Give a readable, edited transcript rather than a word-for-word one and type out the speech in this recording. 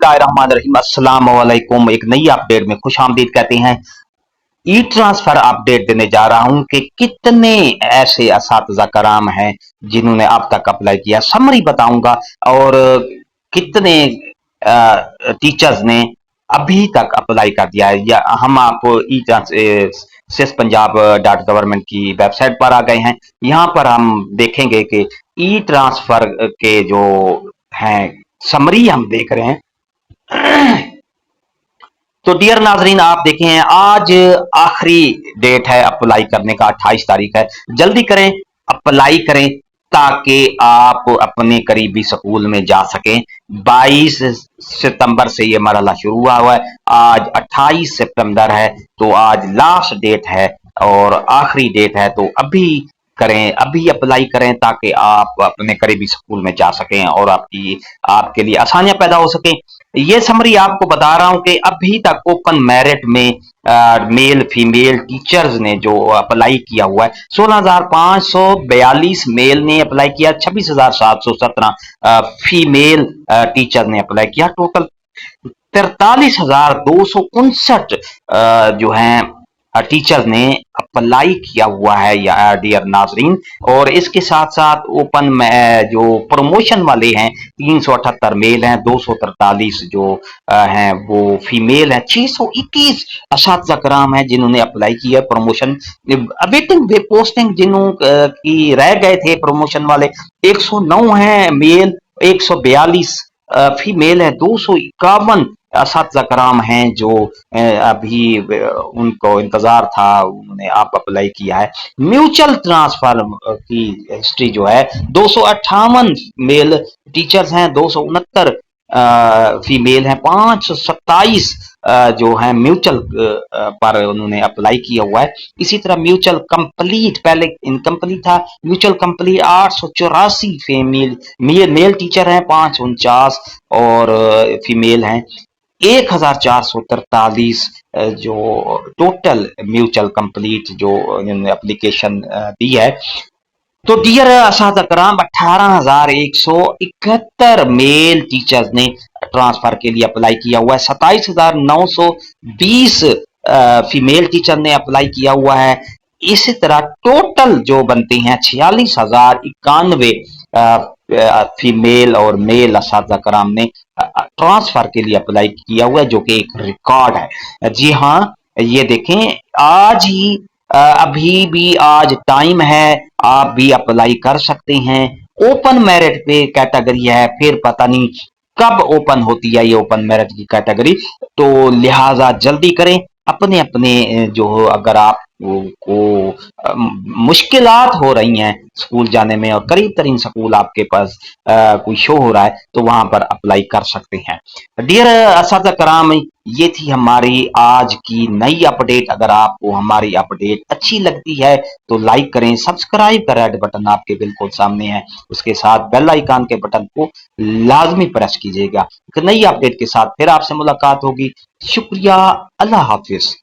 बिस्मिल्लाहिर्रहमानिर्रहीम। अस्सलाम वालेकुम। एक नई अपडेट में खुश आमदीद कहते हैं। ई ट्रांसफर अपडेट देने जा रहा हूं कि कितने ऐसे असातिज़ा कराम हैं जिन्होंने अब तक अप्लाई किया, समरी बताऊंगा। और कितने टीचर्स ने अभी तक अप्लाई कर दिया है। या हम आपको ई सिस पंजाब डॉट गवर्नमेंट की वेबसाइट पर आ गए हैं। यहाँ पर हम देखेंगे कि ई ट्रांसफर के जो हैं समरी हम देख रहे हैं। तो डियर नाजरीन, आप देखें आज आखिरी डेट है अप्लाई करने का, 28 तारीख है। जल्दी करें, अप्लाई करें ताकि आप अपने करीबी स्कूल में जा सकें। 22 सितंबर से ये मरहला शुरू हुआ है, आज 28 सितंबर है, तो आज लास्ट डेट है और आखिरी डेट है। तो अभी करें, अभी अप्लाई करें ताकि आप अपने करीबी स्कूल में जा सकें और आपके लिए आसानियां पैदा हो सकें। ये समरी आपको बता रहा हूं कि अभी तक ओपन मेरिट में मेल फीमेल टीचर्स ने जो अप्लाई किया हुआ है, 16,542 मेल ने अप्लाई किया, 26,717 फीमेल टीचर ने अप्लाई किया। टोटल 43,259 जो हैं टीचर ने अप्लाई किया हुआ है या डियर नाजरीन। और इसके साथ साथ ओपन में जो प्रमोशन वाले हैं 378 मेल हैं, 243 जो हैं वो फीमेल हैं, 621 असातिज़ा कराम हैं जिन्होंने अप्लाई किया प्रमोशन। अवेटिंग वे पोस्टिंग जिन्हों की रह गए थे प्रमोशन वाले 109 हैं मेल, 142 फीमेल है, 251 असातिज़ा कराम हैं जो अभी उनको इंतजार था, उन्होंने आप अप्लाई किया है। म्यूचुअल ट्रांसफर की हिस्ट्री जो है 258 मेल टीचर्स हैं, 269 फीमेल हैं, 527 जो है म्यूचुअल पर उन्होंने अप्लाई किया हुआ है। इसी तरह म्यूचुअल कंप्लीट, पहले इनकम्प्लीट था, mutual complete 884 female male teacher हैं, 549 और फीमेल हैं, 1443 जो टोटल म्यूचुअल कंप्लीट जो इन्होंने एप्लीकेशन दी है। तो डियर असातिज़ा कराम, 18,171 मेल टीचर्स ने ट्रांसफर के लिए अप्लाई किया हुआ है, 27,920 फीमेल टीचर ने अप्लाई किया हुआ है। इसी तरह टोटल जो बनते हैं 46,091 फीमेल और मेल असातिज़ा कराम ने ट्रांसफर के लिए अप्लाई किया हुआ है, जो कि एक रिकॉर्ड है। जी हाँ, ये देखें, आज ही अभी भी आज टाइम है, आप भी अप्लाई कर सकते हैं। ओपन मेरिट पे कैटेगरी है, फिर पता नहीं कब ओपन होती है ये ओपन मेरिट की कैटेगरी, तो लिहाजा जल्दी करें। अपने अपने जो अगर आप को मुश्किलात हो रही हैं स्कूल जाने में और करीब तरीन स्कूल आपके पास कोई शो हो रहा है, तो वहां पर अप्लाई कर सकते हैं। डियर असातिज़ा कराम, ये थी हमारी आज की नई अपडेट। अगर आपको हमारी अपडेट अच्छी लगती है तो लाइक करें, सब्सक्राइब का रेड बटन आपके बिल्कुल सामने है, उसके साथ बेल आइकन के बटन को लाजमी प्रेस कीजिएगा। एक नई अपडेट के साथ फिर आपसे मुलाकात होगी। शुक्रिया, अल्लाह हाफिज।